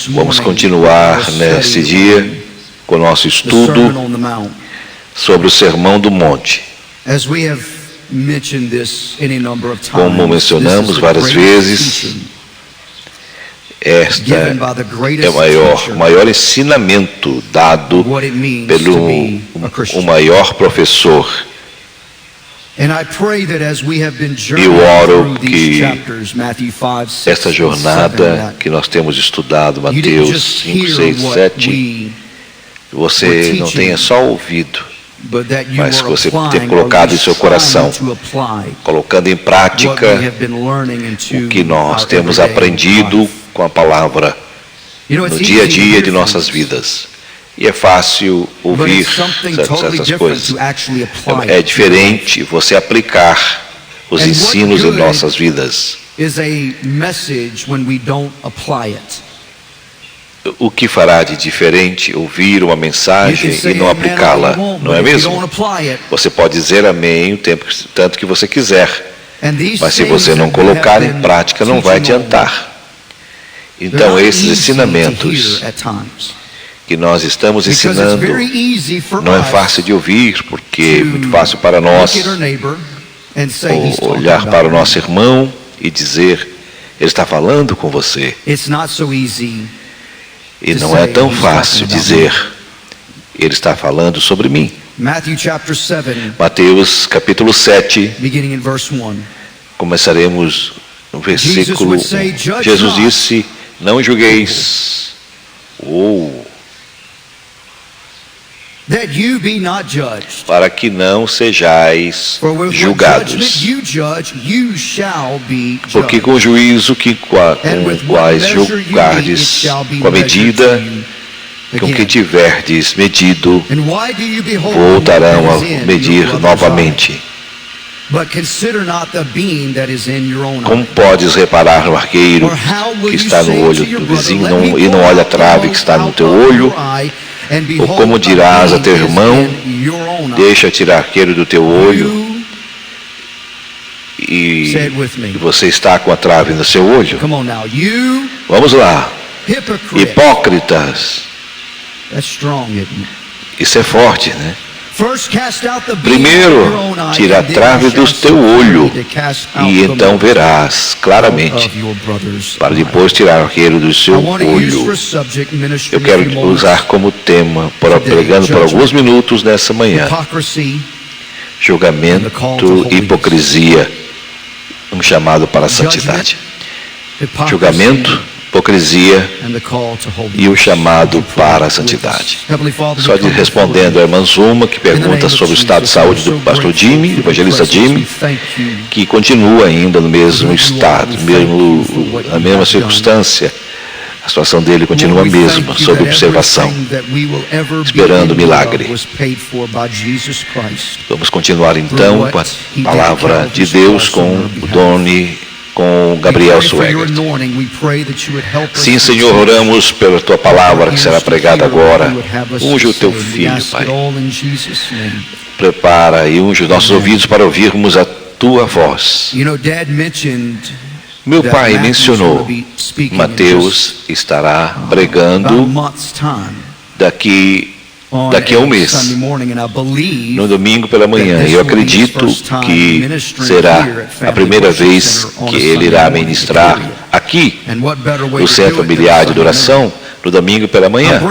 Vamos continuar neste dia com o nosso estudo sobre o Sermão do Monte. Como mencionamos várias vezes, este é o maior ensinamento dado pelo maior professor. E eu oro que essa jornada que nós temos estudado, Mateus 5, 6, 7, você não tenha só ouvido, mas que você tenha colocado em seu coração, colocando em prática o que nós temos aprendido com a palavra no dia a dia de nossas vidas. E é fácil ouvir essas coisas. É diferente você aplicar os ensinos em nossas vidas. O que fará de diferente ouvir uma mensagem e não aplicá-la, não é mesmo? Você pode dizer amém o tanto que você quiser, mas se você não colocar em prática, não vai adiantar. Então, esses ensinamentos que nós estamos ensinando não é fácil de ouvir, porque é muito fácil para nós olhar para o nosso irmão e dizer, ele está falando com você. E não é tão fácil dizer, ele está falando sobre mim. Mateus capítulo 7, começaremos no versículo 1. Jesus disse, não julgueis, para que não sejais julgados, porque com o juízo com quais julgardes, com a medida com que tiverdes medido, voltarão a medir novamente. Como podes reparar no arqueiro que está no olho do vizinho e não olha a trave que está no teu olho? Ou como dirás a teu irmão, deixa tirar arqueiro do teu olho, e você está com a trave no seu olho? Vamos lá. Hipócritas. Isso é forte, né? Primeiro, tira a trave do teu olho, e então verás claramente, para depois tirar o arqueiro do seu olho. Eu quero usar como tema, pregando por alguns minutos nessa manhã, julgamento e hipocrisia, um chamado para a santidade. Julgamento, hipocrisia e o chamado para a santidade. Só respondendo a irmã Zuma, que pergunta sobre o estado de saúde do pastor Jimmy, evangelista Jimmy, que continua ainda no mesmo estado, na mesma circunstância. A situação dele continua a mesma, sob observação, esperando o milagre. Vamos continuar então com a palavra de Deus com o Doni, com Gabriel Swegert. Sim, Senhor, oramos pela Tua palavra que será pregada agora. Unge o Teu Filho, Pai. Prepara e unge os nossos ouvidos para ouvirmos a Tua voz. Meu pai mencionou, Mateus estará pregando daqui a um mês, no domingo pela manhã. Eu acredito que será a primeira vez que ele irá ministrar aqui no Centro Familiar de Adoração, no domingo pela manhã.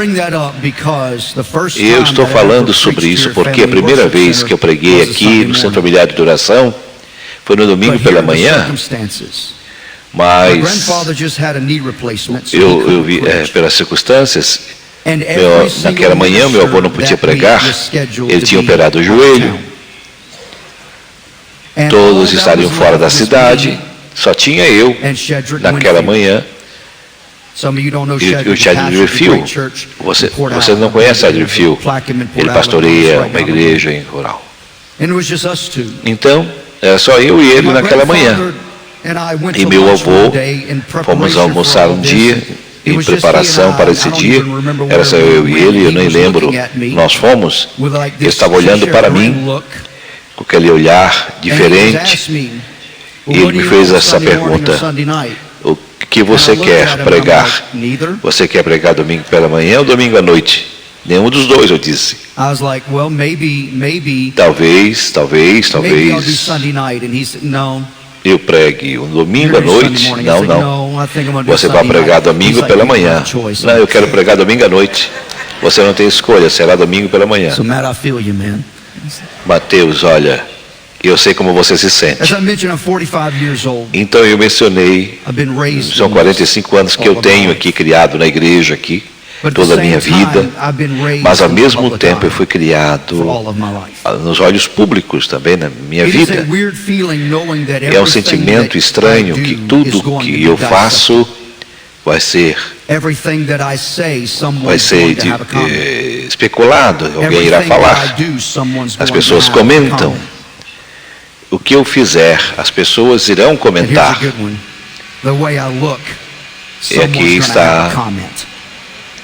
Eu estou falando sobre isso porque a primeira vez que eu preguei aqui no Centro Familiar de Adoração foi no domingo pela manhã, mas eu vi pelas circunstâncias. Naquela manhã, meu avô não podia pregar, ele tinha operado o joelho, todos estariam fora da cidade, só tinha eu naquela manhã. E o Chad Phil, você não conhece Chad Phil, ele pastoreia uma igreja em rural. Então, era só eu e ele naquela manhã. E meu avô, fomos almoçar um dia, em preparação para esse dia, era só eu e ele, eu nem lembro, nós fomos, ele estava olhando para mim, com aquele olhar diferente, e ele me fez essa pergunta, o que você quer pregar? Você quer pregar domingo pela manhã ou domingo à noite? Nenhum dos dois, eu disse. Talvez. Eu pregue um domingo à noite? Não. Você vai pregar domingo pela manhã. Não, eu quero pregar domingo à noite. Você não tem escolha, será domingo pela manhã. Mateus, olha, eu sei como você se sente. Então eu mencionei, são 45 anos que eu tenho aqui, criado na igreja aqui, toda a minha vida, mas ao mesmo tempo eu fui criado nos olhos públicos também na minha vida. É um sentimento estranho que tudo que eu faço vai ser especulado, alguém irá falar. As pessoas comentam. O que eu fizer, as pessoas irão comentar. E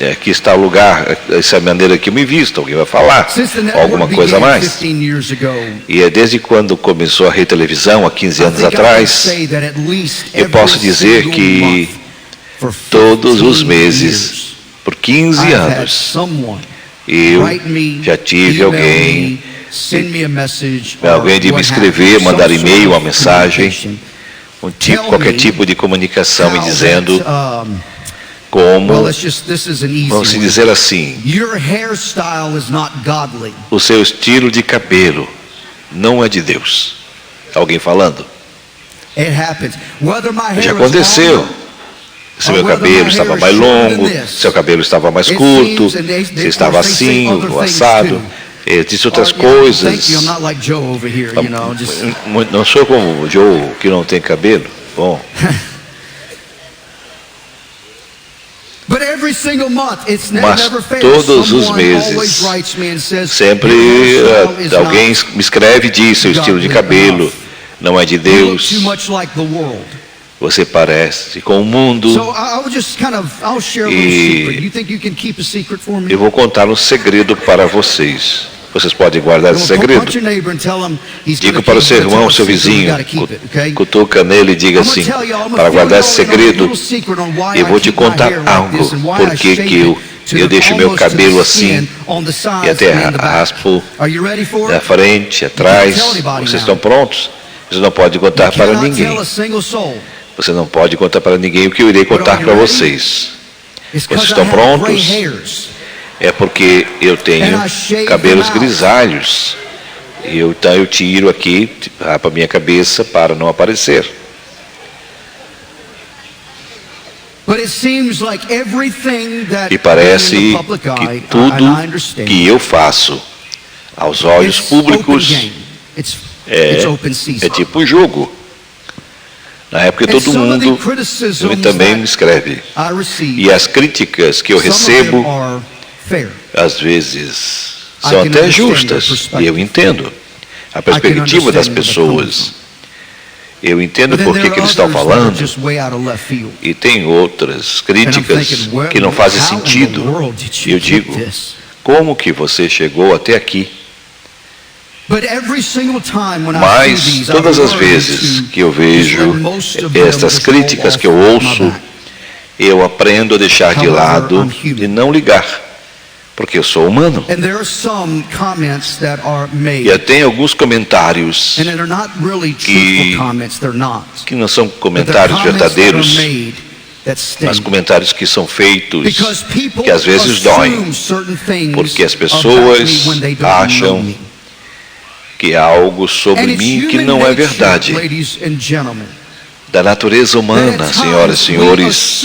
aqui está o lugar, essa maneira que eu me visto, alguém vai falar alguma coisa a mais. E é desde quando começou a rede televisão, há 15 anos atrás, eu posso dizer que todos os meses, por 15 anos, eu já tive alguém de me escrever, mandar e-mail, uma mensagem, qualquer tipo de comunicação me dizendo como, vamos dizer assim, o seu estilo de cabelo não é de Deus. Alguém falando? Já aconteceu. Se meu cabelo estava mais longo, seu cabelo estava mais curto, se estava assim, ou assado. Existem outras coisas. Não sou como o Joe, que não tem cabelo. Bom. Mas todos os meses, sempre alguém me escreve e diz, seu estilo de cabelo não é de Deus. Você parece com o mundo. E eu vou contar um segredo para vocês. Vocês podem guardar esse segredo. Diga para o seu irmão, seu vizinho, cutuca nele e diga assim, para guardar esse segredo, eu vou te contar algo. Por que eu deixo meu cabelo assim e até raspo na frente, atrás. Vocês estão prontos? Você não pode contar para ninguém. Você não pode contar para ninguém o que eu irei contar para vocês. Vocês estão prontos? É porque eu tenho cabelos grisalhos. Então eu tiro aqui, rapo a minha cabeça para não aparecer. E parece que tudo que eu faço aos olhos públicos é tipo um jogo. Na época todo mundo também me escreve. E as críticas que eu recebo, às vezes, são até justas. E eu entendo a perspectiva das pessoas. Eu entendo por que eles estão falando. E tem outras críticas que não fazem sentido. E eu digo, como que você chegou até aqui? Mas todas as vezes que eu vejo estas críticas que eu ouço, eu aprendo a deixar de lado e não ligar, porque eu sou humano. E tem alguns comentários que não são comentários verdadeiros, mas comentários que são feitos que às vezes doem, porque as pessoas acham que há algo sobre mim que não é verdade. Da natureza humana, senhoras e senhores,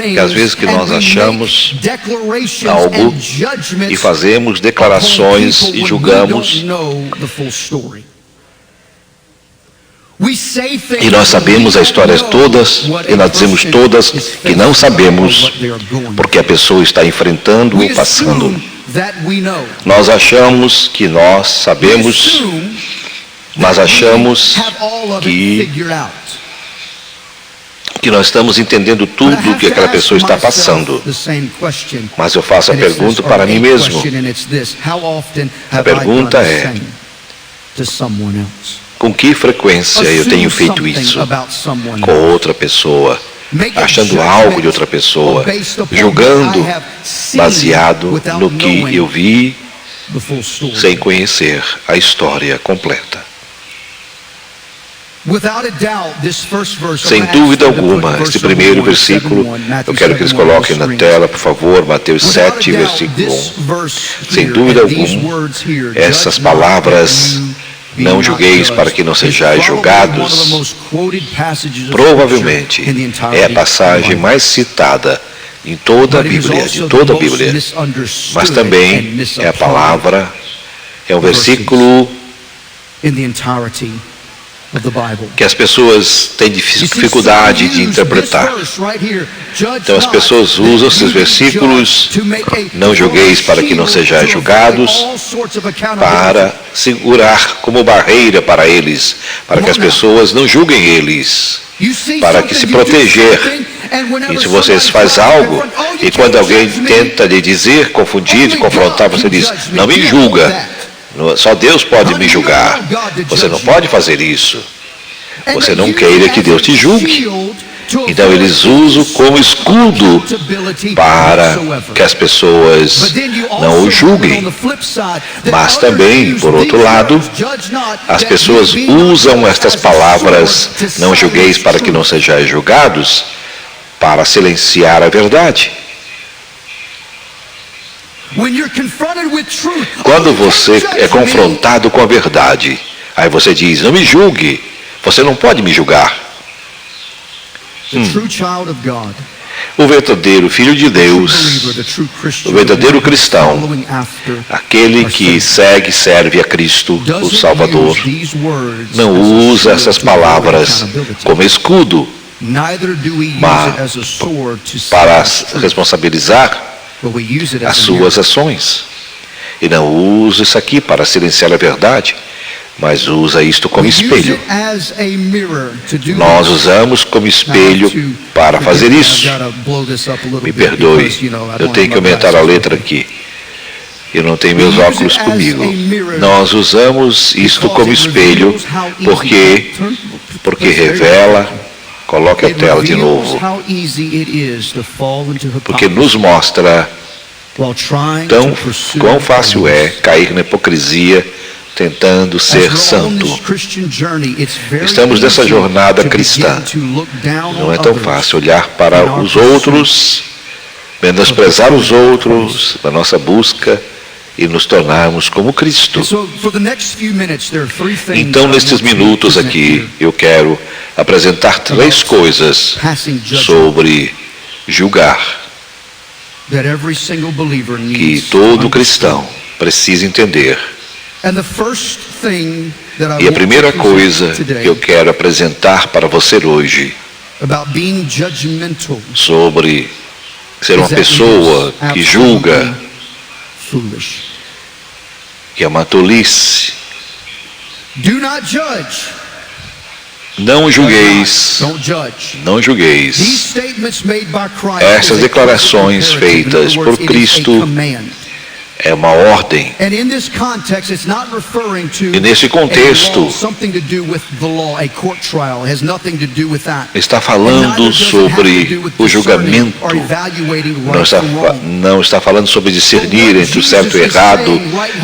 que às vezes que nós achamos algo e fazemos declarações e julgamos. E nós sabemos as histórias todas, e nós dizemos todas que não sabemos, porque a pessoa está enfrentando ou passando. Nós achamos que nós sabemos, mas achamos que nós estamos entendendo tudo o que aquela pessoa está passando. Mas eu faço a pergunta para mim mesmo. A pergunta é: com que frequência eu tenho feito isso com outra pessoa? achando algo de outra pessoa, julgando baseado no que eu vi, sem conhecer a história completa. Sem dúvida alguma, este primeiro versículo, eu quero que eles coloquem na tela, por favor, Mateus 7, versículo 1. Sem dúvida alguma, essas palavras, não julgueis para que não sejais julgados, provavelmente é a passagem mais citada em toda a Bíblia, de toda a Bíblia, mas também é a palavra, é um versículo que as pessoas têm dificuldade de interpretar. Então as pessoas usam esses versículos, não julgueis para que não sejais julgados, para segurar como barreira para eles, para que as pessoas não julguem eles, para que se proteger. E se vocês fazem algo, e quando alguém tenta lhe dizer, confundir, confrontar, você diz, não me julga. Só Deus pode me julgar. Você não pode fazer isso. Você não queira que Deus te julgue. Então eles usam como escudo para que as pessoas não o julguem. Mas também, por outro lado, as pessoas usam estas palavras, não julgueis para que não sejais julgados, para silenciar a verdade. Quando você é confrontado com a verdade, aí você diz, não me julgue, você não pode me julgar. O verdadeiro Filho de Deus, o verdadeiro cristão, aquele que serve a Cristo, o Salvador, não usa essas palavras como escudo, mas para responsabilizar as suas ações. E não usa isso aqui para silenciar a verdade, mas usa isto como espelho. Nós usamos como espelho para fazer isso. Me perdoe, eu tenho que aumentar a letra aqui. Eu não tenho meus óculos comigo. Nós usamos isto como espelho porque revela. Coloque a tela de novo. Porque nos mostra quão fácil é cair na hipocrisia tentando ser santo. Estamos nessa jornada cristã. Não é tão fácil olhar para os outros, menosprezar os outros, na nossa busca e nos tornarmos como Cristo. Então, nestes minutos aqui, eu quero apresentar 3 coisas sobre julgar, que todo cristão precisa entender. E a primeira coisa que eu quero apresentar para você hoje, sobre ser uma pessoa que julga, que é uma tolice. Não julgueis, não julgueis. Essas declarações feitas por Cristo é uma ordem. E nesse contexto, está falando sobre o julgamento, não está falando sobre discernir entre o certo e o errado,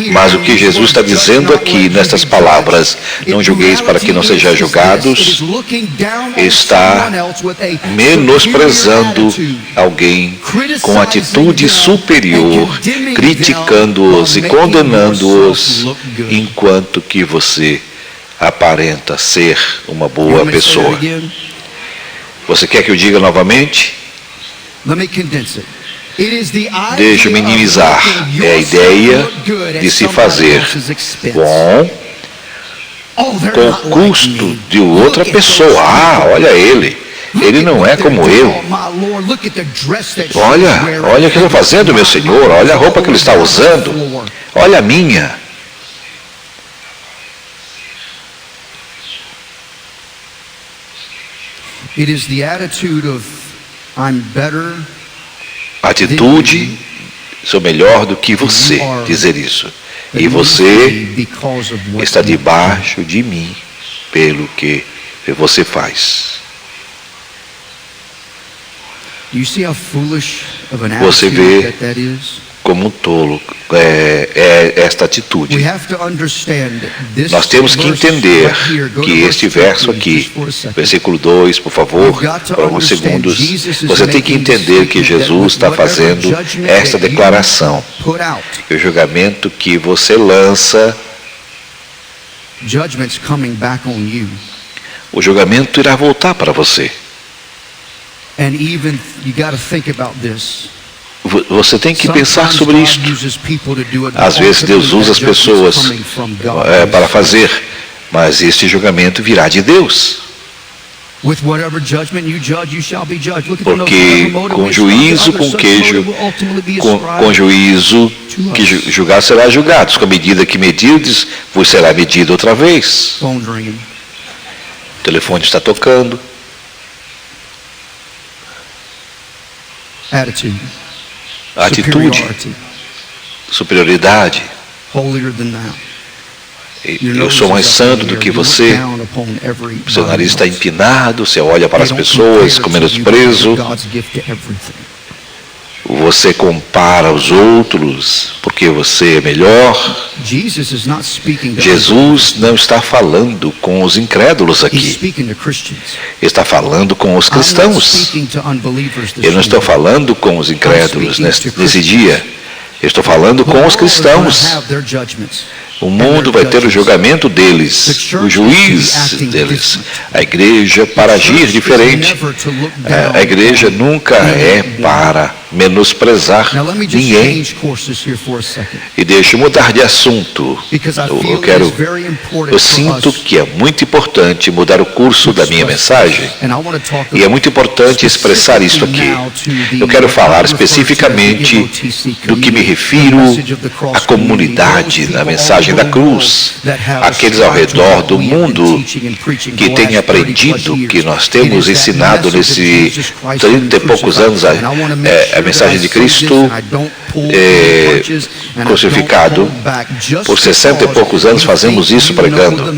mas o que Jesus está dizendo aqui, nestas palavras, não julgueis para que não sejais julgados, está menosprezando alguém com atitude superior, criticando-os e condenando-os, enquanto que você aparenta ser uma boa pessoa. Você quer que eu diga novamente? Deixa eu minimizar. É a ideia de se fazer bom com o custo de outra pessoa. Ah, olha ele. Ele não é como eu. Olha o que eu estou fazendo, meu Senhor. Olha a roupa que ele está usando. Olha a minha. Atitude, sou melhor do que você, dizer isso. E você está debaixo de mim pelo que você faz. Você vê como um tolo esta atitude. Nós temos que entender que este verso aqui, versículo 2, por favor, por alguns segundos, você tem que entender que Jesus está fazendo esta declaração. E o julgamento que você lança, o julgamento irá voltar para você. Você tem que pensar sobre isto. Às vezes Deus usa as pessoas para fazer, mas este julgamento virá de Deus. Porque com juízo que julgar será julgado. Com a medida que medirdes, vos será medido outra vez. O telefone está tocando. Atitude, superioridade. Eu sou mais santo do que você. Seu nariz está empinado, você olha para as pessoas com menosprezo. Você compara os outros porque você é melhor. Jesus não está falando com os incrédulos aqui. Ele está falando com os cristãos. Eu não estou falando com os incrédulos nesse dia. Eu estou falando com os cristãos. O mundo vai ter o julgamento deles, o juiz deles. A igreja para agir diferente. A igreja nunca é para menosprezar ninguém. E deixa eu mudar de assunto. Eu sinto que é muito importante mudar o curso da minha mensagem. E é muito importante expressar isso aqui. Eu quero falar especificamente do que me refiro à comunidade da mensagem da cruz, aqueles ao redor do mundo que têm aprendido, que nós temos ensinado nesses 30 e poucos anos a mensagem de Cristo crucificado. Por 60 e poucos anos fazemos isso pregando,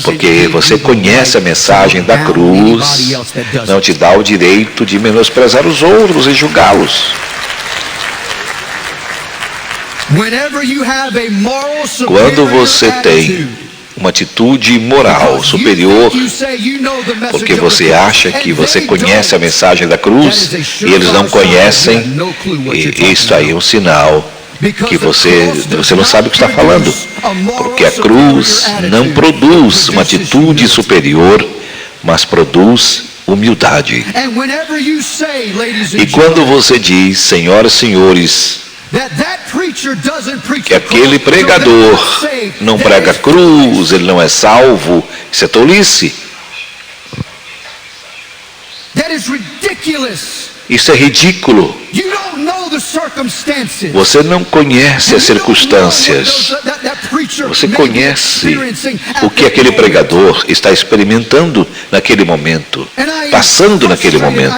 porque você conhece a mensagem da cruz, não te dá o direito de menosprezar os outros e julgá-los. Quando você tem uma atitude moral superior, porque você acha que você conhece a mensagem da cruz e eles não conhecem, e isso aí é um sinal que você não sabe o que está falando, porque a cruz não produz uma atitude superior, mas produz humildade. E quando você diz, senhoras e senhores, que aquele pregador não prega a cruz, ele não é salvo, isso é tolice. Isso é ridículo. Você não conhece as circunstâncias. Você conhece o que aquele pregador está experimentando naquele momento, passando naquele momento.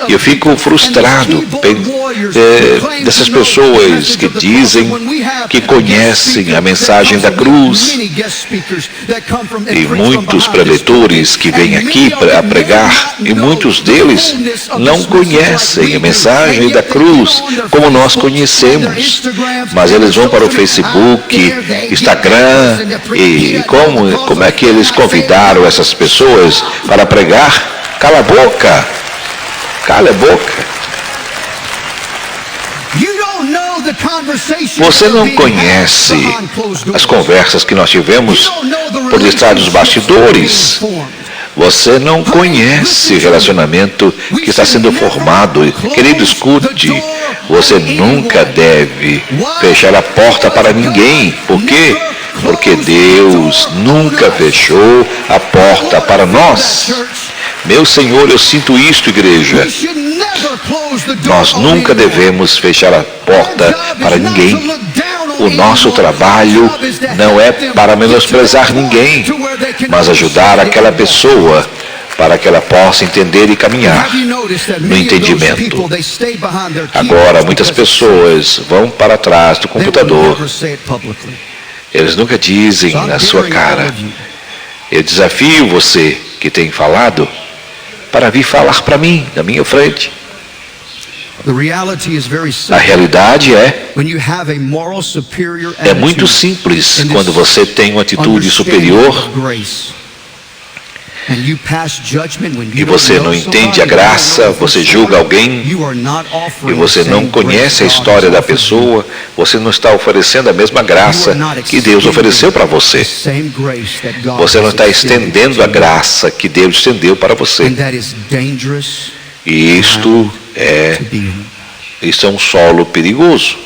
E eu fico frustrado dessas pessoas que dizem que conhecem a mensagem da cruz. E muitos preletores que vêm aqui a pregar, e muitos deles não conhecem a mensagem da cruz como nós conhecemos, mas eles vão para o Facebook, Instagram, e como é que eles convidaram essas pessoas para pregar? Cala a boca, cala a boca. Você não conhece as conversas que nós tivemos por detrás dos bastidores. Você não conhece o relacionamento que está sendo formado. Querido, escute, você nunca deve fechar a porta para ninguém. Por quê? Porque Deus nunca fechou a porta para nós. Meu Senhor, eu sinto isto, igreja. Nós nunca devemos fechar a porta para ninguém. O nosso trabalho não é para menosprezar ninguém, mas ajudar aquela pessoa para que ela possa entender e caminhar no entendimento. Agora, muitas pessoas vão para trás do computador. Eles nunca dizem na sua cara. Eu desafio você que tem falado, para vir falar para mim, na minha frente. A realidade é muito simples. Quando você tem uma atitude superior e você não entende a graça, você julga alguém e você não conhece a história da pessoa, você não está oferecendo a mesma graça que Deus ofereceu para você. Você não está estendendo a graça que Deus estendeu para você. E isto é um solo perigoso.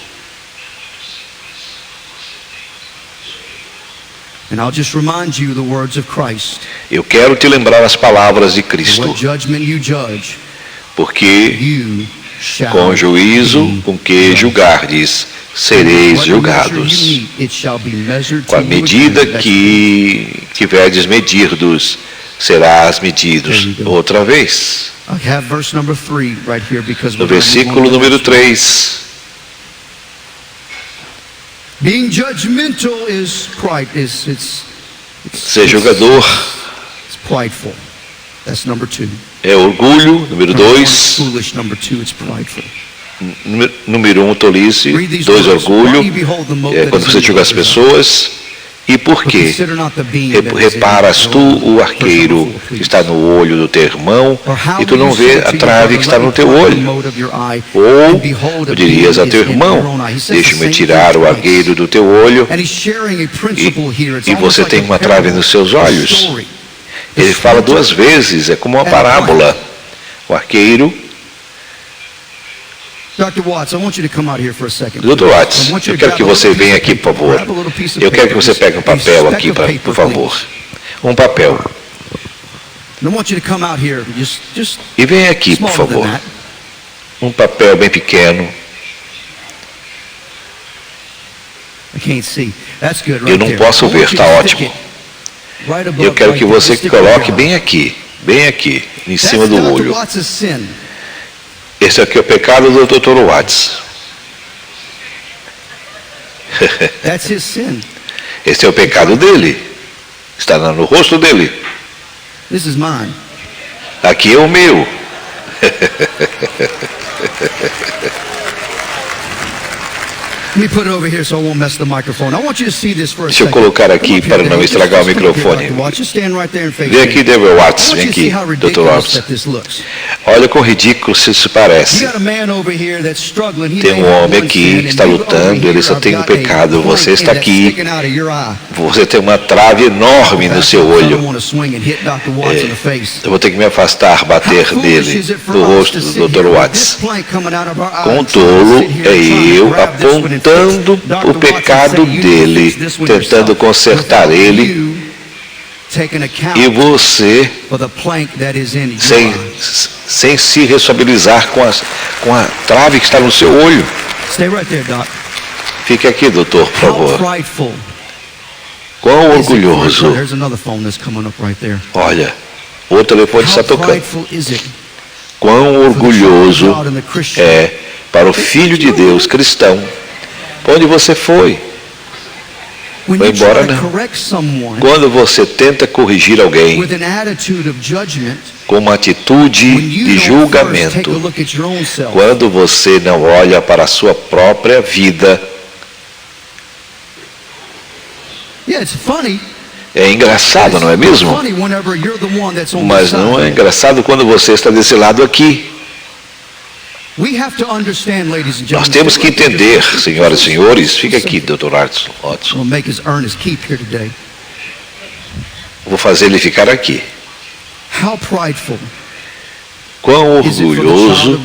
Eu quero te lembrar as palavras de Cristo. Porque com o juízo com que julgardes, sereis julgados. Com a medida que tiverdes medidos, serás medidos outra vez. No versículo número 3. Being judgmental is pride. Ser julgador it's prideful. That's number 2. É orgulho, número 2. Foolish, number 2, it's prideful. Número 1, tolice. 2, orgulho. É quando você julga as pessoas. E por quê? Reparas tu o arqueiro que está no olho do teu irmão e tu não vê a trave que está no teu olho? Ou tu dirias a teu irmão, deixa-me tirar o arqueiro do teu olho e você tem uma trave nos seus olhos. Ele fala 2 vezes, é como uma parábola. O arqueiro. Dr. Watts, I want you to come out here for a second. Dr. Watts, eu quero que você venha aqui, por favor. Eu quero que você pegue um papel aqui, por favor. Um papel. E venha aqui, por favor. Um papel bem pequeno. Eu não posso ver, está ótimo. Eu quero que você coloque bem aqui, em cima do olho. Esse aqui é o pecado do Dr. Watts. Esse é o pecado dele. Está no rosto dele. Aqui é o meu. Deixa eu colocar aqui para não estragar o microfone. Vem aqui, Dr. Watts. Vem aqui, Dr. Watts. Olha quão ridículo isso parece. Tem um homem aqui que está lutando, ele só tem um pecado. Você está aqui, você tem uma trave enorme no seu olho. Eu vou ter que me afastar, bater nele, no rosto do Dr. Watts. Quão tolo é eu apontando o pecado dele, tentando consertar ele, e você sem se responsabilizar com a trave que está no seu olho. Fique aqui, doutor, por favor. Quão orgulhoso. Olha, o telefone está tocando. Quão orgulhoso é para o Filho de Deus cristão. Para onde você foi? Foi embora, não. Quando você tenta corrigir alguém com uma atitude de julgamento, quando você não olha para a sua própria vida, é engraçado, não é mesmo? Mas não é engraçado quando você está desse lado aqui. Nós temos que entender, senhoras e senhores, fica aqui, Dr. Watson. Vou fazer ele ficar aqui. Quão orgulhoso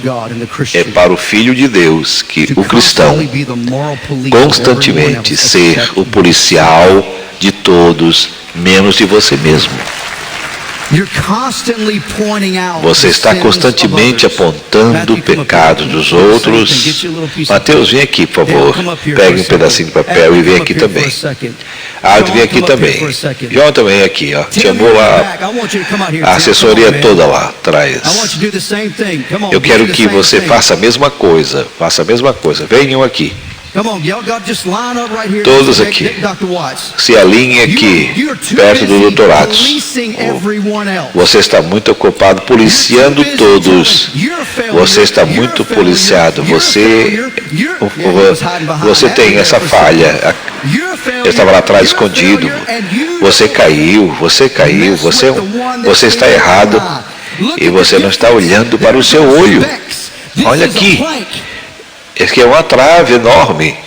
é para o Filho de Deus que o cristão constantemente ser o policial de todos, menos de você mesmo. Você está constantemente apontando o pecado dos outros. Mateus, vem aqui, por favor. Pegue um pedacinho de papel e vem aqui também. Aldo, vem aqui também. João também aqui, ó. Chamou lá a assessoria toda lá atrás. Eu quero que você faça a mesma coisa. Faça a mesma coisa. Venham aqui. Todos aqui. Se alinhem aqui, perto do Dr. Watts. Você está muito ocupado policiando todos. Você está muito policiado. Você tem essa falha. Eu estava lá atrás escondido. Você caiu. Você está errado. E você não está olhando para o seu olho. Olha aqui. Esse é uma trave enorme.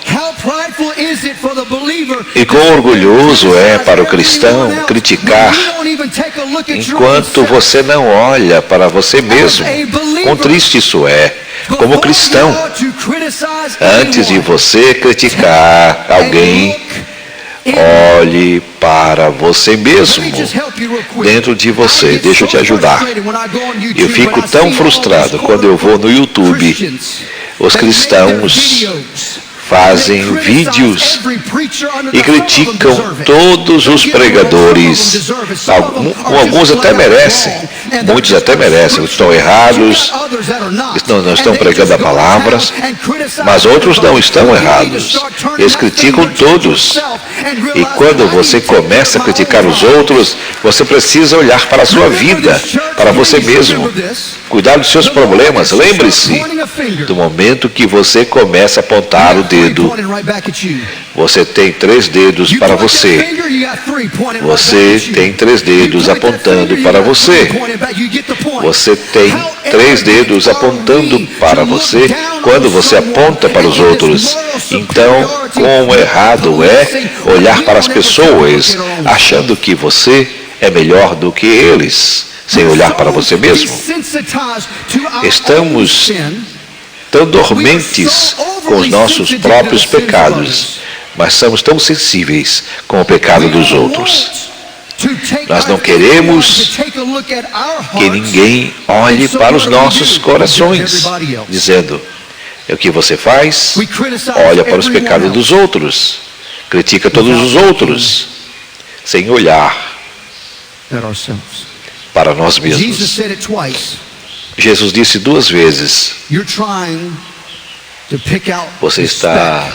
E quão orgulhoso é para o cristão criticar enquanto você não olha para você mesmo. Quão triste isso é. Como cristão, antes de você criticar alguém, olhe para você mesmo, dentro de você. Deixa eu te ajudar. Eu fico tão frustrado quando eu vou no YouTube. Os cristãos fazem vídeos e criticam todos os pregadores. Alguns até merecem, muitos até merecem, estão errados, não estão pregando a palavra, mas outros não estão errados. Eles criticam todos. E quando você começa a criticar os outros, você precisa olhar para a sua vida, para você mesmo. Cuidar dos seus problemas. Lembre-se, do momento que você começa a apontar o dedo, você tem 3 dedos para você. Você tem 3 dedos apontando para você. Você tem 3 dedos apontando para você quando você aponta para os outros. Então, como errado é olhar para as pessoas achando que você é melhor do que eles, sem olhar para você mesmo. Estamos tão dormentes com os nossos próprios pecados, mas somos tão sensíveis com o pecado dos outros. Nós não queremos que ninguém olhe para os nossos corações, dizendo, o que você faz? Olha para os pecados dos outros, critica todos os outros, sem olhar para nós mesmos. Jesus disse 2 vezes, você está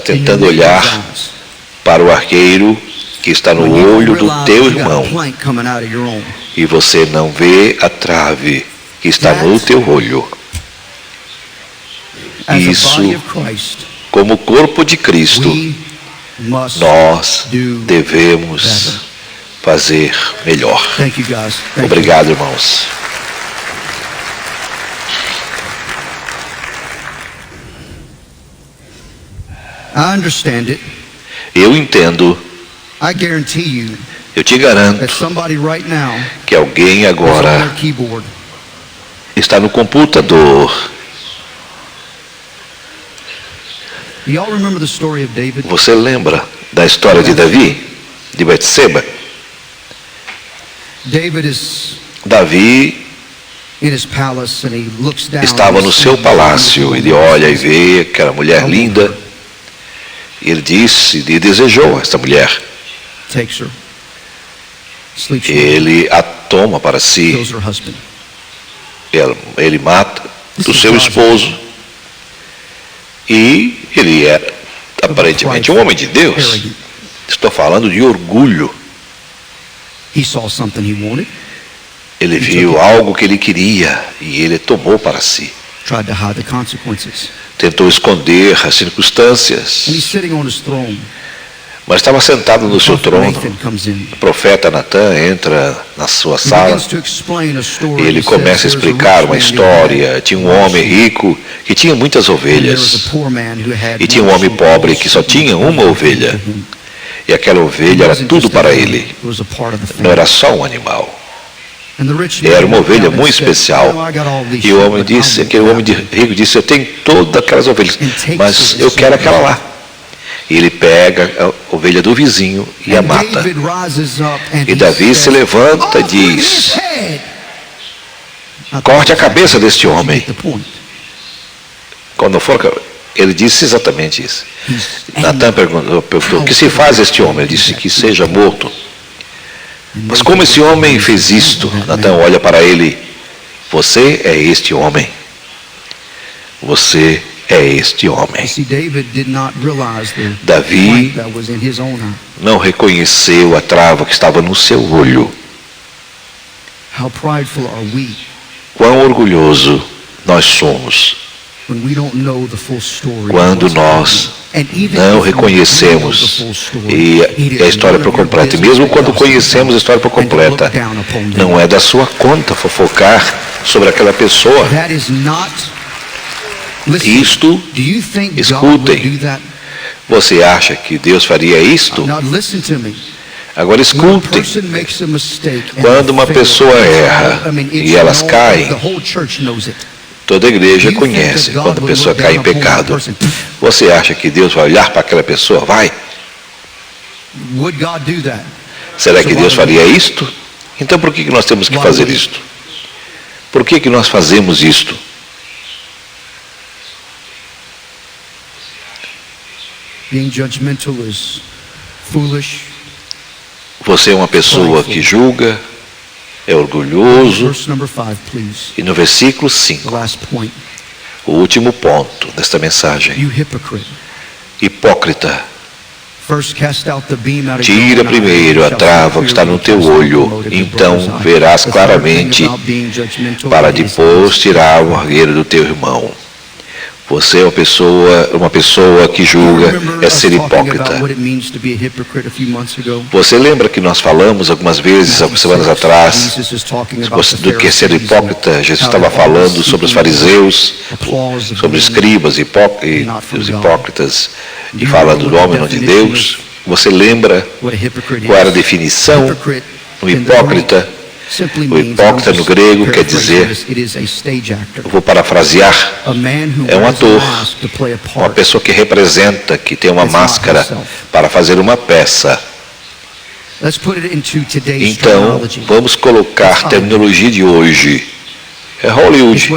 tentando olhar para o arqueiro que está no olho do teu irmão e você não vê a trave que está no teu olho. Isso, como corpo de Cristo, nós devemos fazer melhor. Obrigado, irmãos. Eu entendo. Eu te garanto que alguém agora está no computador. Você lembra da história de Davi, de Betseba? Davi estava no seu palácio, ele olha e vê aquela mulher linda, e ele disse, e desejou esta mulher. Ele a toma para si, ele mata o seu esposo, e ele era aparentemente um homem de Deus. Estou falando de orgulho. Ele viu algo que ele queria e ele tomou para si. Tentou esconder as circunstâncias. Mas estava sentado no seu trono. O profeta Natan entra na sua sala e ele começa a explicar uma história. Tinha um homem rico que tinha muitas ovelhas e tinha um homem pobre que só tinha uma ovelha. E aquela ovelha era tudo para ele. Não era só um animal. Era uma ovelha muito especial. E o homem disse, aquele homem rico disse, eu tenho todas aquelas ovelhas, mas eu quero aquela lá. E ele pega a ovelha do vizinho e a mata. E Davi se levanta e diz, corte a cabeça deste homem. Quando for, ele disse exatamente isso. Natan perguntou, o que se faz este homem? Ele disse que seja morto. Mas como esse homem fez isto? Natan olha para ele, você é este homem. Você é este homem. You see, David did not realize the Davi light that was in his own eye. não reconheceu a trava que estava no seu olho. How prideful are we Quão orgulhoso nós somos when we don't know the full story? quando nós não reconhecemos e a história por completo. E mesmo quando conhecemos a história por completa, não é da sua conta fofocar sobre aquela pessoa. That is not. Isto, Do you think God escutem. would do that? Você acha que Deus faria isto? Now listen to me. Agora When a escutem. person makes a mistake and Quando uma fails, pessoa erra it's e elas known, caem, the whole church knows it. toda a igreja Do you think conhece that God quando a would pessoa look cai em down upon that pecado. person? Você acha que Deus vai olhar para aquela pessoa? Vai? Would God do that? Será que Deus faria isto? Então por que nós temos que fazer isto? Por que nós fazemos isto? Being judgmental is foolish. Você é uma pessoa que julga, é orgulhoso. Verse number 5, please. E no versículo The 5, last point. o último ponto desta mensagem. You hypocrite. Hipócrita, First cast out the beam out of your tira own eye, primeiro a shall trava que está no teu olho, então verás claramente, para depois tirar o argueiro do teu irmão. Você é uma pessoa que julga, é ser hipócrita. Você lembra que nós falamos algumas vezes, algumas semanas atrás, do que é ser hipócrita? Jesus estava falando sobre os fariseus, sobre os escribas e os hipócritas, e fala do homem não de Deus. Você lembra qual era a definição do hipócrita? O hipócrita no grego quer dizer, eu vou parafrasear, é um ator, uma pessoa que representa, que tem uma máscara para fazer uma peça. Então, vamos colocar a terminologia de hoje. É Hollywood.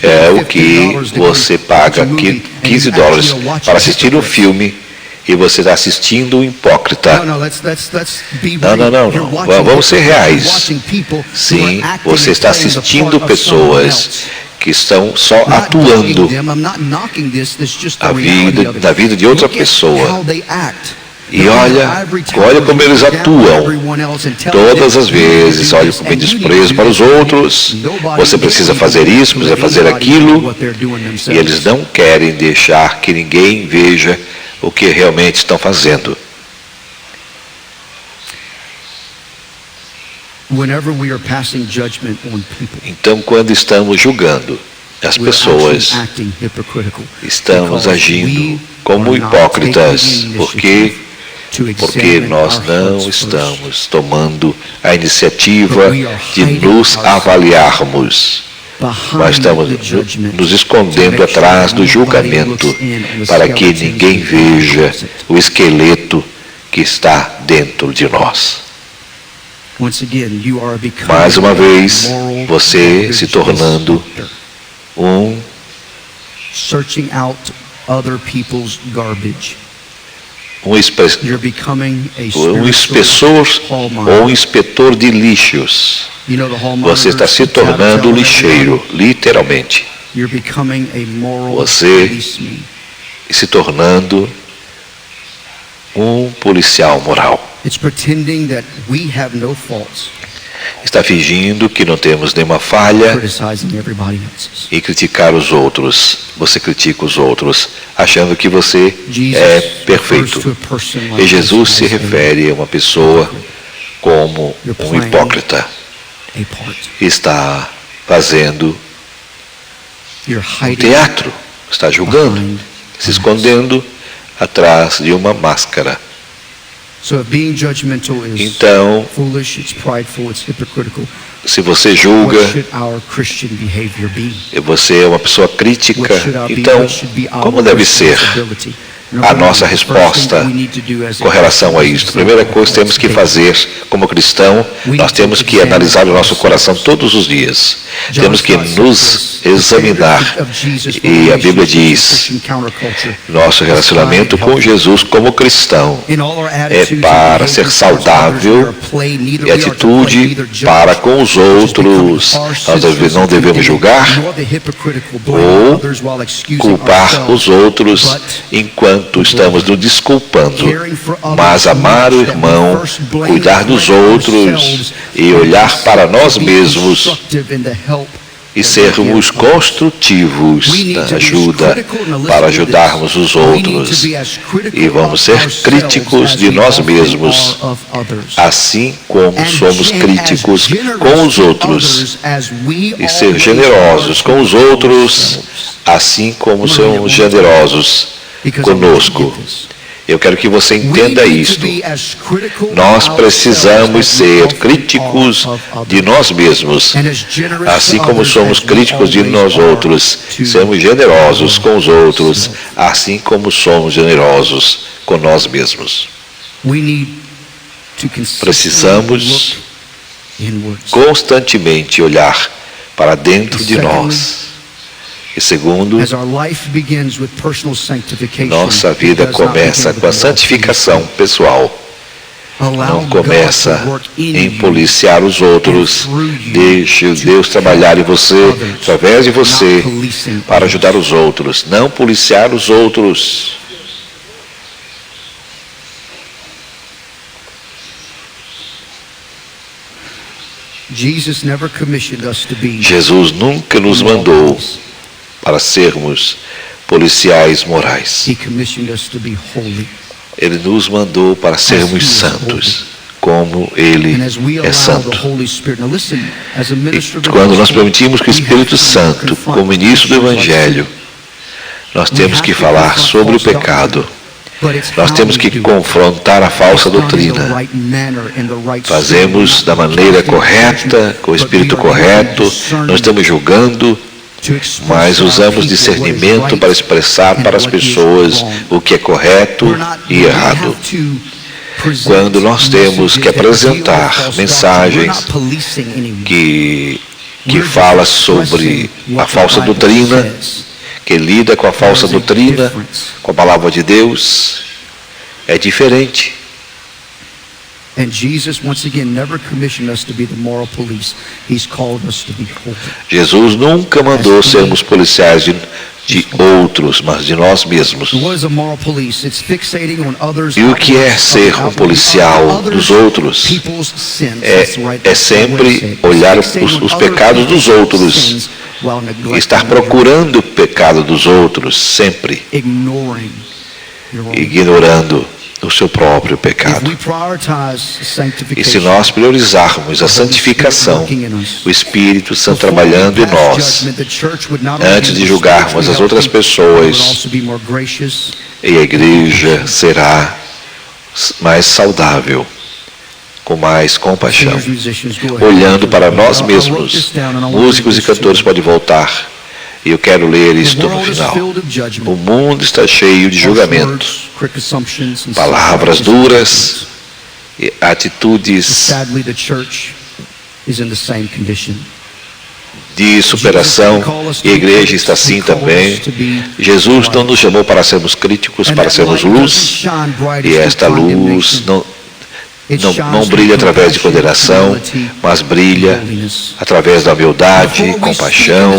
É o que você paga $15 para assistir um filme e você está assistindo um hipócrita. Não. Vamos ser reais. Sim, você está assistindo pessoas que estão só atuando da vida de outra pessoa. E olha como eles atuam. Todas as vezes, olha com desprezo para os outros. Você precisa fazer isso, precisa fazer aquilo. E eles não querem deixar que ninguém veja o que realmente estão fazendo. Então, quando estamos julgando as pessoas, estamos agindo como hipócritas, porque nós não estamos tomando a iniciativa de nos avaliarmos. Nós estamos nos escondendo atrás do julgamento para que ninguém veja o esqueleto que está dentro de nós. Mais uma vez, você se tornando um inspetor ou um inspetor de lixos. Você está se tornando um lixeiro, literalmente. Você se tornando um policial moral. Está fingindo que não temos nenhuma falha e criticar os outros. Você critica os outros, achando que você é perfeito. E Jesus se refere a uma pessoa como um hipócrita. Está fazendo um teatro, está julgando, se escondendo atrás de uma máscara. Então, se você julga, e você é uma pessoa crítica, então, como deve ser? a nossa resposta com relação a isso. A primeira coisa que temos que fazer como cristão, nós temos que analisar o nosso coração todos os dias. Temos que nos examinar. E a Bíblia diz, nosso relacionamento com Jesus como cristão é para ser saudável e atitude para com os outros. Nós não devemos julgar ou culpar os outros enquanto estamos nos desculpando, mas amar o irmão, cuidar dos outros e olhar para nós mesmos e sermos construtivos na ajuda para ajudarmos os outros. E vamos ser críticos de nós mesmos, assim como somos críticos com os outros. E ser generosos com os outros, assim como somos generosos conosco. Eu quero que você entenda isto. Nós precisamos ser críticos de nós mesmos, assim como somos críticos de nós outros. Sermos generosos com os outros, assim como somos generosos com nós mesmos. Precisamos constantemente olhar para dentro de nós. E segundo, nossa vida começa com a santificação pessoal. Não começa em policiar os outros. Deixe Deus trabalhar em você, através de você, para ajudar os outros. Não policiar os outros. Jesus nunca nos mandou para sermos policiais morais. Ele nos mandou para sermos santos, como Ele é santo. E quando nós permitimos que o Espírito Santo, como ministro do Evangelho, nós temos que falar sobre o pecado. Nós temos que confrontar a falsa doutrina. Fazemos da maneira correta, com o espírito correto, não estamos julgando, mas usamos discernimento para expressar para as pessoas o que é correto e errado. Quando nós temos que apresentar mensagens que fala sobre a falsa doutrina, que lida com a falsa doutrina, com a palavra de Deus, é diferente. Jesus nunca mandou sermos policiais de outros, mas de nós mesmos. E o que é ser um policial dos outros? É sempre olhar os pecados dos outros, estar procurando o pecado dos outros, sempre ignorando o seu próprio pecado. E se nós priorizarmos a santificação, o Espírito Santo trabalhando em nós, antes de julgarmos as outras pessoas, e a igreja será mais saudável, com mais compaixão, olhando para nós mesmos. Músicos e cantores podem voltar. E eu quero ler isto no final. O mundo está cheio de julgamento, palavras duras e atitudes de superação, e a igreja está assim também. Jesus não nos chamou para sermos críticos, para sermos luz, e esta luz não brilha através de condenação, mas brilha através da humildade, compaixão.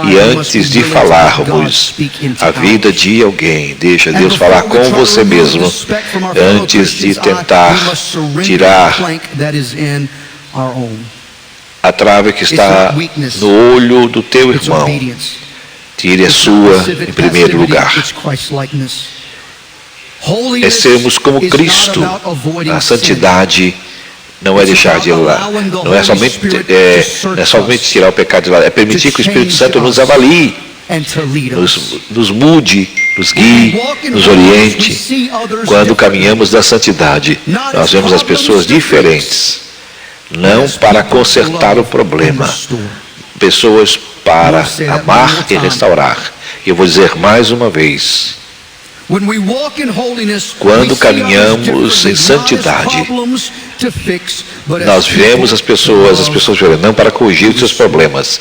E antes de falarmos a vida de alguém, deixa Deus falar com você mesmo, antes de tentar tirar a trave que está no olho do teu irmão. Tire a sua em primeiro lugar. É sermos como Cristo. A santidade não é deixar de ir lá. Não é somente tirar o pecado de lá. É permitir que o Espírito Santo nos avalie, nos mude, nos guie, nos oriente. Quando caminhamos na santidade, nós vemos as pessoas diferentes. Não para consertar o problema. Pessoas para amar e restaurar. E eu vou dizer mais uma vez. Quando caminhamos em santidade, nós vemos as pessoas vivendo não para corrigir os seus problemas,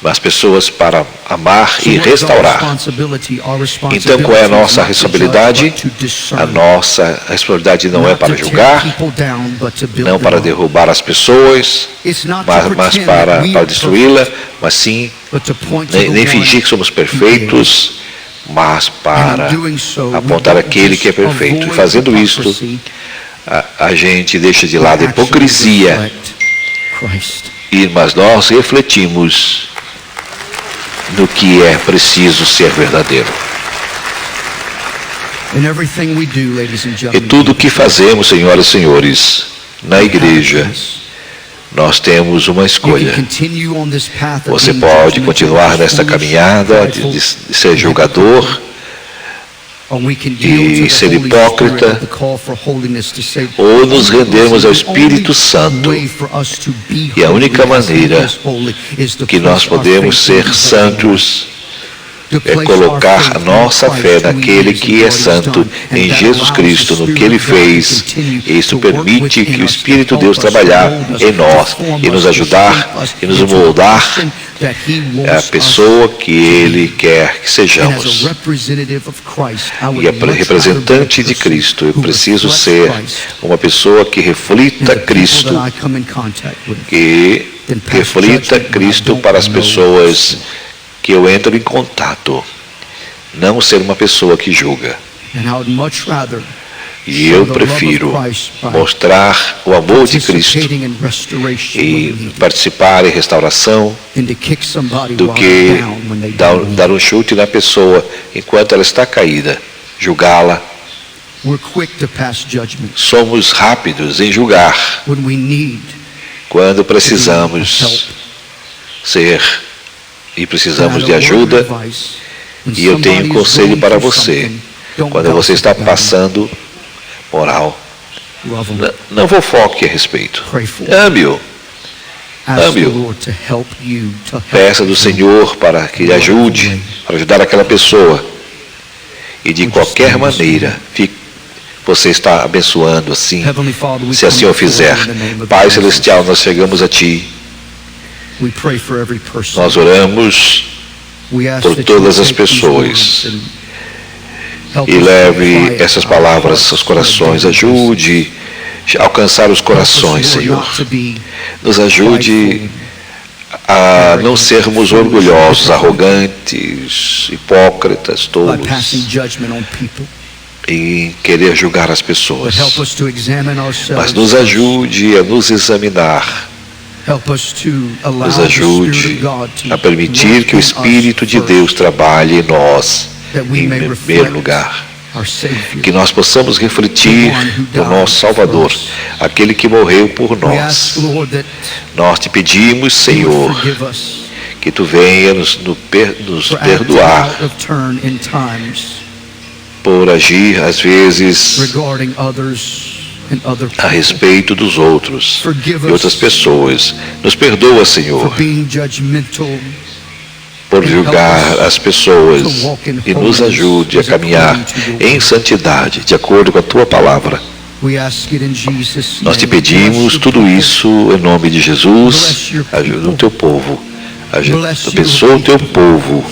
mas pessoas para amar e restaurar. Então, qual é a nossa responsabilidade? A nossa responsabilidade não é para julgar, não para derrubar as pessoas, mas para destruí-la, mas sim, nem fingir que somos perfeitos, mas para apontar aquele que é perfeito. E fazendo isto, a gente deixa de lado a hipocrisia, mas nós refletimos no que é preciso ser verdadeiro. E tudo o que fazemos, senhoras e senhores, na igreja, nós temos uma escolha. Você pode continuar nesta caminhada de ser julgador e ser hipócrita, ou nos rendermos ao Espírito Santo. E a única maneira que nós podemos ser santos é colocar a nossa fé naquele que é santo, em Jesus Cristo, no que Ele fez. E isso permite que o Espírito de Deus trabalhar em nós e nos ajudar e nos moldar a pessoa que Ele quer que sejamos. E a representante de Cristo, eu preciso ser uma pessoa que reflita Cristo, que reflita Cristo para as pessoas que eu entro em contato, não ser uma pessoa que julga. E eu prefiro mostrar o amor de Cristo e participar em restauração do que dar um chute na pessoa enquanto ela está caída, julgá-la. Somos rápidos em julgar quando precisamos ser e precisamos de ajuda. E eu tenho um conselho para você. Quando você está passando moral, não fofoque a respeito. Ame-o. Ame-o. Peça do Senhor para que lhe ajude, para ajudar aquela pessoa. E de qualquer maneira, você está abençoando assim, se assim o fizer. Pai Celestial, nós chegamos a Ti. Nós oramos por todas as pessoas e leve essas palavras aos corações. Ajude a alcançar os corações, Senhor. Nos ajude a não sermos orgulhosos, arrogantes, hipócritas, tolos, em querer julgar as pessoas. Mas nos ajude a nos examinar. Nos ajude a permitir que o Espírito de Deus trabalhe em nós, em primeiro lugar. Que nós possamos refletir no nosso Salvador, aquele que morreu por nós. Nós te pedimos, Senhor, que Tu venha nos perdoar por agir, às vezes, a respeito dos outros e outras pessoas. Nos perdoa, Senhor, por julgar as pessoas e nos ajude a caminhar em santidade, de acordo com a Tua palavra. Nós te pedimos tudo isso em nome de Jesus. Ajuda o Teu povo, abençoa o Teu povo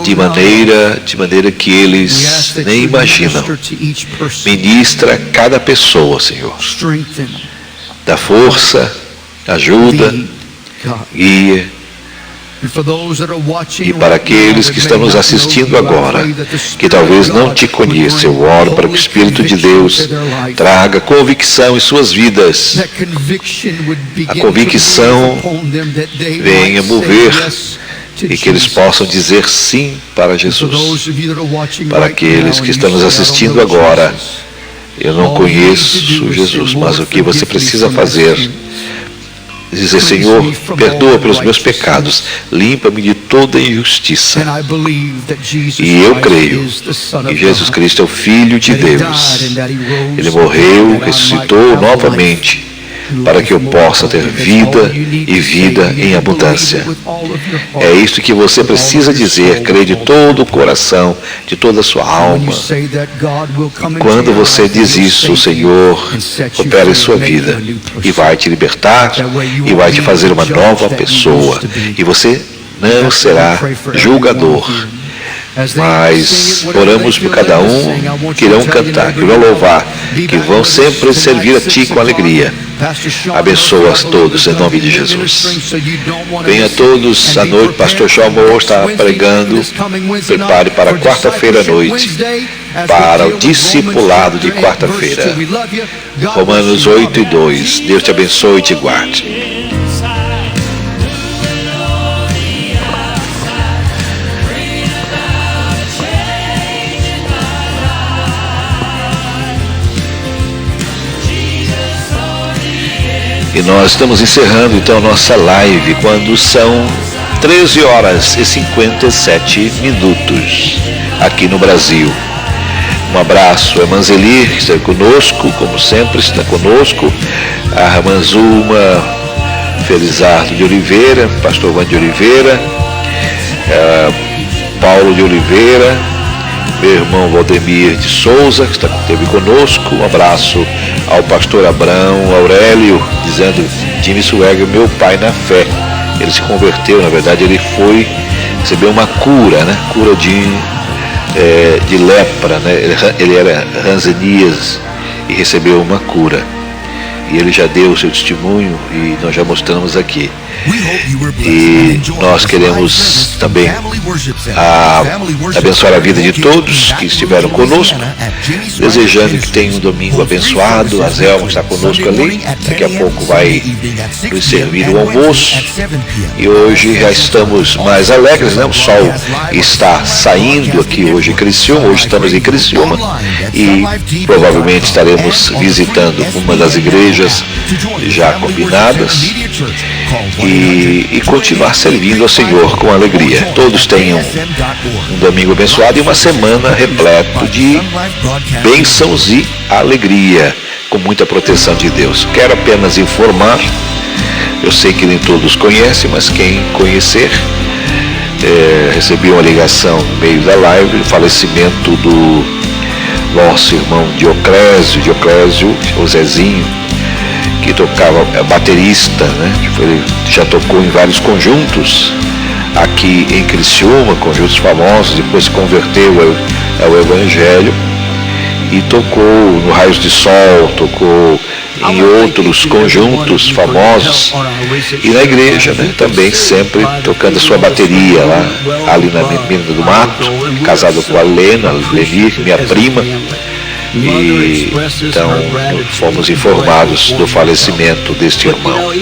de maneira que eles nem imaginam. Ministra a cada pessoa, Senhor. Dá força, ajuda, guia. E para aqueles que estão nos assistindo agora, que talvez não te conheçam, eu oro para que o Espírito de Deus traga convicção em suas vidas. A convicção venha mover e que eles possam dizer sim para Jesus. Para aqueles que estão nos assistindo agora, eu não conheço Jesus, mas o que você precisa fazer? Dizer: Senhor, perdoa pelos meus pecados, limpa-me de toda injustiça. E eu creio que Jesus Cristo é o Filho de Deus. Ele morreu, ressuscitou novamente, para que eu possa ter vida e vida em abundância. É isto que você precisa dizer, crer de todo o coração, de toda a sua alma. E quando você diz isso, o Senhor opera em sua vida e vai te libertar e vai te fazer uma nova pessoa. E você não será julgador. Mas oramos por cada um que irão cantar, que irão louvar, que vão sempre servir a Ti com alegria. Abençoa-os todos em nome de Jesus. Venha todos à noite, Pastor João está pregando. Prepare para quarta-feira à noite, para o discipulado de quarta-feira. Romanos 8:2. Deus te abençoe e te guarde. E nós estamos encerrando então a nossa live quando são 13 horas e 57 minutos aqui no Brasil. Um abraço a Manzeli, que está conosco, como sempre está conosco, a Manzuma Felizardo de Oliveira, Pastor Van de Oliveira, Paulo de Oliveira, meu irmão Valdemir de Souza, que esteve conosco. Um abraço ao pastor Abrão Aurélio, dizendo: Jimmy Swagger, meu pai na fé. Ele se converteu, na verdade ele recebeu uma cura, né? Cura de lepra, né? Ele era Hanseníase e recebeu uma cura. E ele já deu o seu testemunho e nós já mostramos aqui. E nós queremos também abençoar a vida de todos que estiveram conosco, desejando que tenham um domingo abençoado. A Zelma está conosco ali, daqui a pouco vai nos servir o almoço. E hoje já estamos mais alegres, né? O sol está saindo aqui hoje em Criciúma. Hoje estamos em Criciúma e provavelmente estaremos visitando uma das igrejas já combinadas e continuar servindo ao Senhor com alegria. Todos tenham um domingo abençoado e uma semana repleta de bênçãos e alegria, com muita proteção de Deus. Quero apenas informar, eu sei que nem todos conhecem, mas quem conhecer, recebi uma ligação no meio da live, o falecimento do nosso irmão Dioclésio, o Zezinho, que tocava, baterista, né? Ele já tocou em vários conjuntos aqui em Criciúma, conjuntos famosos, depois se converteu ao Evangelho e tocou no Raios de Sol, tocou em outros conjuntos famosos e na igreja, né? Também sempre tocando a sua bateria lá, ali na Mina do Mato, casado com a Leni, minha prima. E então fomos informados do falecimento deste irmão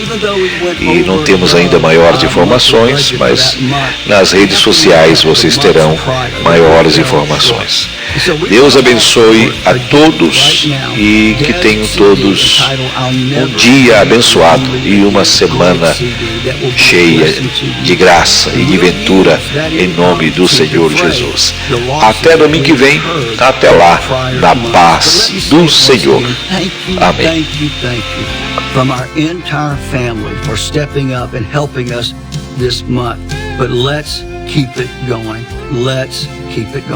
e não temos ainda maiores informações, mas nas redes sociais vocês terão maiores informações. Deus abençoe a todos e que tenham todos um dia abençoado e uma semana cheia de graça e de ventura em nome do Senhor Jesus. Até domingo que vem, até lá, na paz do Senhor. Amém. From our entire family for stepping up and helping us this month. But let's keep it going. Let's keep it going.